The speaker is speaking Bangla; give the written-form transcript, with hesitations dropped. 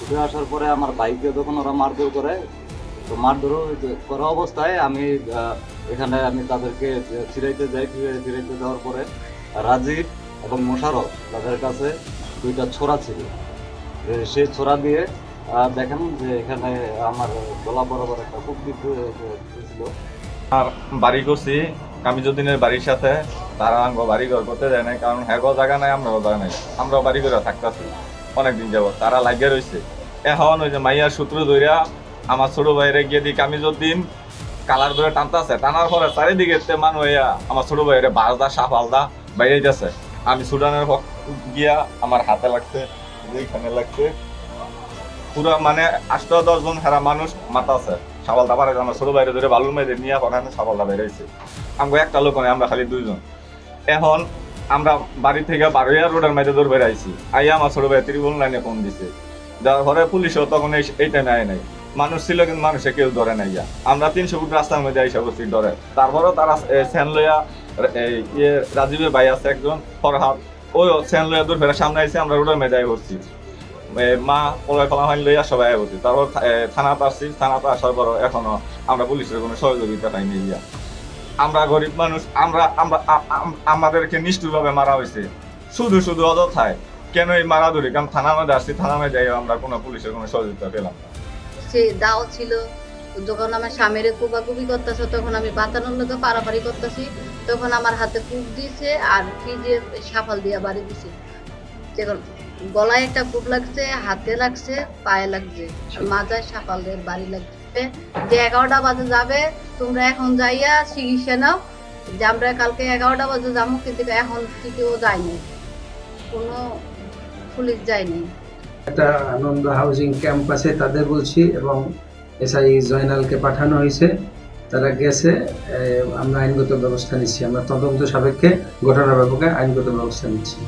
ছুটে আসার পরে আমার ভাইকে যখন ওরা মারধর করে, তো মারধর করা অবস্থায় আমি এখানে আমি তাদেরকে ছিড়াইতে যাই। ছিড়াইতে যাওয়ার পরে রাজীব এবং মোশারফ তাদের কাছে দুইটা ছোরা ছিল। সেই ছোরা দিয়ে দেখেন যে এখানে আমার গলা বরাবর একটা খুব দিয়েছিল। আর বাড়ি করছি কামিজুদ্দিনের বাড়ির সাথে, তারা আঙ্গ বাড়ি ঘর করতে যায় নাই, কারণ হ্যাগো জায়গা নাই, আমরাও জায়গা নাই, আমরাও বাড়ি করে থাকতেছি অনেকদিন যাবো, তারা লাগিয়ে রয়েছে। এখন ওই যে মাইয়ার সূত্র ধরিয়া আমার ছোট ভাইরে গিয়ে দিই কামিজুদ্দিন কালার ধরে টানতেছে, টানার পরে চারিদিকে মানুষ হইয়া আমার ছোট ভাইরে বাজদা সাপ আলদা বাইরে যাচ্ছে। আমি সুডানের গিয়া আমার হাতে লাগছে, এইখানে লাগছে, পুরো মানে 8-10 জন হারা মানুষ মাথা আছে সাবালদা পারে। আমার ছোট বাইরে ধরে বালুর মেয়েদের নিয়ে ওখানে সাবালদা বেরোইছে। আমরা একটা লোক নেই, আমরা খালি 2 জন। এখন আমরা বাড়ি থেকে বারোয়া রোডের মাঝে দৌড় বেড়াইছি, আইয়া আমার ছোট ভাই ত্রিভুবন লাইনে ফোন দিছে। যার ঘরে পুলিশও তখন এই টাইমে আয় নাই, মানুষ ছিল কিন্তু মানুষে কেউ ধরে নাই। আমরা 300 ফুট রাস্তার মধ্যে আইসা বসছি ধরে। তারপরেও তারা স্যান লইয়া রাজীবের ভাই আছে একজন ফরহাদ, ওই স্যান লইয়া দূর ফেরা সামনে আইসে, আমরা রোডের মেঝে বসছি। মা পোলায় ফলা হয় লইয়া সবাই বলছি। তারপর থানাতে আসছি, থানাতে আসার পর এখনো আমরা পুলিশের কোনো সহযোগিতা পাইনি। আমরা গরিব মানুষ, আমরা আমরা আমাদেরকে নিষ্ঠুরভাবে মারা হয়েছে শুধু শুধু অযথায়। কেন এই মারাধরি? কারণ থানার মধ্যে আসছি, থানার মধ্যে যাই আমরা কোনো পুলিশের কোনো সহযোগিতা পেলাম না। সে দাও ছিল, যখন আমার স্বামীরে কুবাকুবি করতেছে তখন আমি বাঁচানোর লোকে পারাপারি করতেছি, তখন আমার হাতে কূপ দিয়েছে আর কি যে সাফাল দিয়া বাড়ি দিছে। যখন গলায় একটা কূপ লাগছে, হাতে লাগছে, পায়ে লাগছে, মাথায় সাফাল দিয়ে বাড়ি লাগছে। যে 11টা বাজে যাবে, তোমরা এখন যাইয়া চিকিৎসা নাও, যে আমরা কালকে 11টা বাজে যাবো, কিন্তু এখন থেকেও যায়নি, কোনো পুলিশ যায়নি। একটা আনন্দ হাউজিং ক্যাম্প আছে তাদের বলছি, এবং এসআই জয়নালকে পাঠানো হয়েছে, তারা গেছে। আমরা আইনগত ব্যবস্থা নিচ্ছি, আমরা তদন্ত সাপেক্ষে ঘটনার ব্যাপকে আইনগত ব্যবস্থা নিচ্ছি।